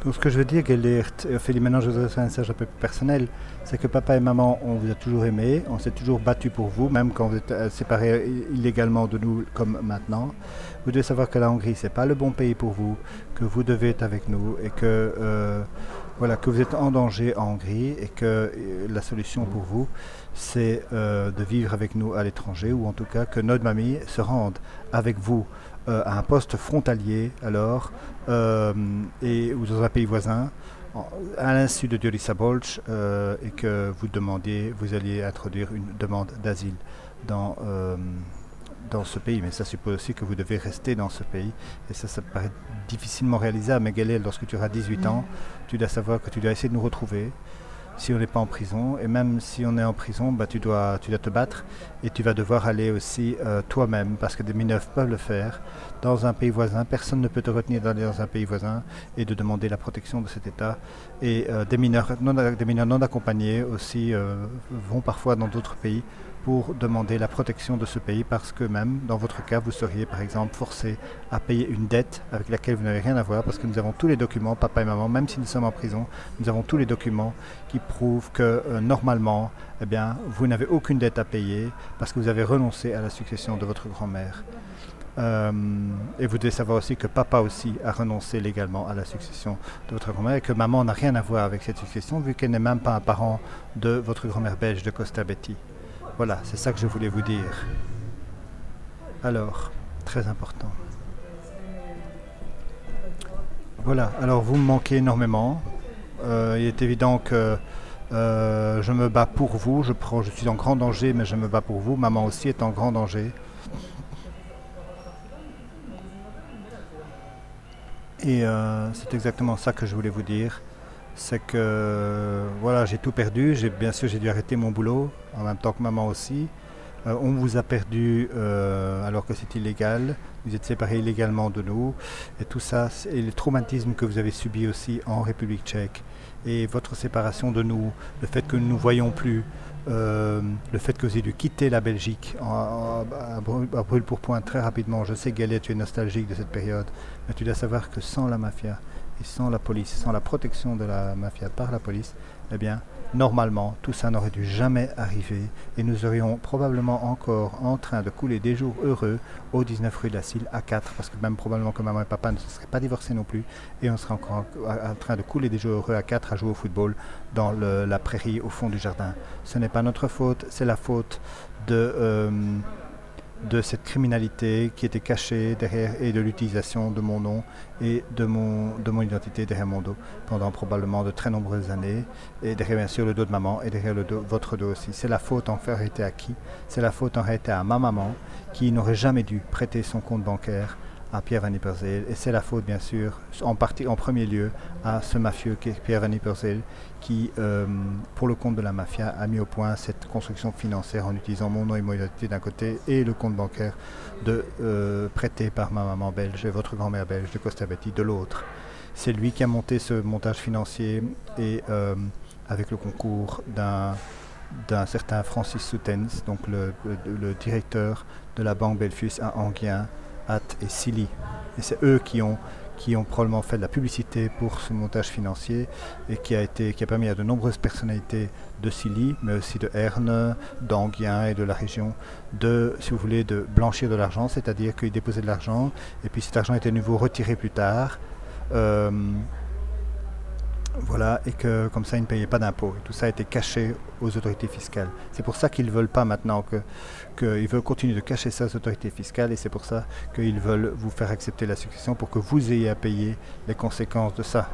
Donc ce que je veux dire, Gellert et Ophélie, maintenant je voudrais faire un message un peu plus personnel, c'est que papa et maman, on vous a toujours aimé, on s'est toujours battu pour vous, même quand vous êtes séparés illégalement de nous comme maintenant. Vous devez savoir que la Hongrie, c'est pas le bon pays pour vous, que vous devez être avec nous et que voilà, que vous êtes en danger en Hongrie et que la solution pour vous, c'est de vivre avec nous à l'étranger ou en tout cas que notre mamie se rende avec vous à un poste frontalier alors et ou dans un pays voisin à l'insu de Dioris Sabolch et que vous alliez introduire une demande d'asile dans, dans ce pays. Mais ça suppose aussi que vous devez rester dans ce pays. Et ça paraît difficilement réalisable. Mais Gaël, lorsque tu auras 18 ans, tu dois savoir que tu dois essayer de nous retrouver si on n'est pas en prison. Et même si on est en prison, bah, tu dois te battre et tu vas devoir aller aussi toi-même, parce que des mineurs peuvent le faire dans un pays voisin. Personne ne peut te retenir d'aller dans un pays voisin et de demander la protection de cet État. Et des mineurs non accompagnés aussi vont parfois dans d'autres pays pour demander la protection de ce pays parce que même dans votre cas vous seriez par exemple forcé à payer une dette avec laquelle vous n'avez rien à voir parce que nous avons tous les documents, papa et maman, même si nous sommes en prison, nous avons tous les documents qui prouvent que normalement eh bien, vous n'avez aucune dette à payer parce que vous avez renoncé à la succession de votre grand-mère. Et vous devez savoir aussi que papa aussi a renoncé légalement à la succession de votre grand-mère et que maman n'a rien à voir avec cette succession vu qu'elle n'est même pas un parent de votre grand-mère belge de Costa Betty. Voilà, c'est ça que je voulais vous dire. Alors, très important. Voilà, alors vous me manquez énormément. Il est évident que je me bats pour vous. Je suis en grand danger, mais je me bats pour vous. Maman aussi est en grand danger. Et c'est exactement ça que je voulais vous dire. C'est que voilà, j'ai tout perdu. Bien sûr, j'ai dû arrêter mon boulot, en même temps que maman aussi. On vous a perdu alors que c'est illégal. Vous êtes séparés illégalement de nous. Et tout ça, et le traumatisme que vous avez subi aussi en République tchèque. Et votre séparation de nous, le fait que nous ne nous voyons plus, le fait que vous ayez dû quitter la Belgique à brûle-pourpoint très rapidement. Je sais, Gaëlle, tu es nostalgique de cette période, mais tu dois savoir que sans la mafia et sans la police, sans la protection de la mafia par la police, eh bien, normalement, tout ça n'aurait dû jamais arriver et nous serions probablement encore en train de couler des jours heureux au 19 rue de la Sille à 4, parce que même probablement que maman et papa ne se seraient pas divorcés non plus et on serait encore en train de couler des jours heureux à 4 à jouer au football dans la prairie au fond du jardin. Ce n'est pas notre faute, c'est la faute de cette criminalité qui était cachée derrière et de l'utilisation de mon nom et de mon identité derrière mon dos pendant probablement de très nombreuses années et derrière bien sûr le dos de maman et derrière votre dos aussi. C'est la faute en réalité à qui? C'est la faute en réalité à ma maman qui n'aurait jamais dû prêter son compte bancaire à Pierre Van Ypersele et c'est la faute bien sûr en premier lieu à ce mafieux qui est Pierre Van Ypersele qui pour le compte de la mafia a mis au point cette construction financière en utilisant mon nom et mon identité d'un côté et le compte bancaire prêté par ma maman belge et votre grand-mère belge de Costa Betty de l'autre. C'est lui qui a monté ce montage financier et avec le concours d'un certain Francis Soutens, donc le directeur de la banque Belfus à Enghien, Hatt et Silly. Et c'est eux qui ont probablement fait de la publicité pour ce montage financier et qui a permis à de nombreuses personnalités de Silly, mais aussi de Herne, d'Enghien et de la région, si vous voulez, de blanchir de l'argent, c'est-à-dire qu'ils déposaient de l'argent et puis cet argent était à nouveau retiré plus tard. Voilà, et que comme ça ils ne payaient pas d'impôts. Et tout ça a été caché aux autorités fiscales. C'est pour ça qu'ils ne veulent pas maintenant qu'ils veulent continuer de cacher ça aux autorités fiscales et c'est pour ça qu'ils veulent vous faire accepter la succession pour que vous ayez à payer les conséquences de ça.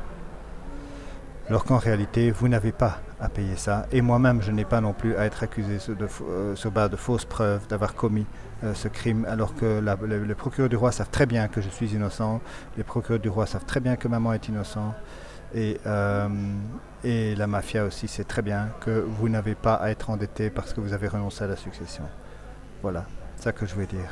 Alors qu'en réalité, vous n'avez pas à payer ça. Et moi-même, je n'ai pas non plus à être accusé sur base de fausses preuves d'avoir commis ce crime, alors que les procureurs du roi savent très bien que je suis innocent. Les procureurs du roi savent très bien que maman est innocente. Et la mafia aussi sait très bien que vous n'avez pas à être endetté parce que vous avez renoncé à la succession. Voilà, c'est ça que je voulais dire.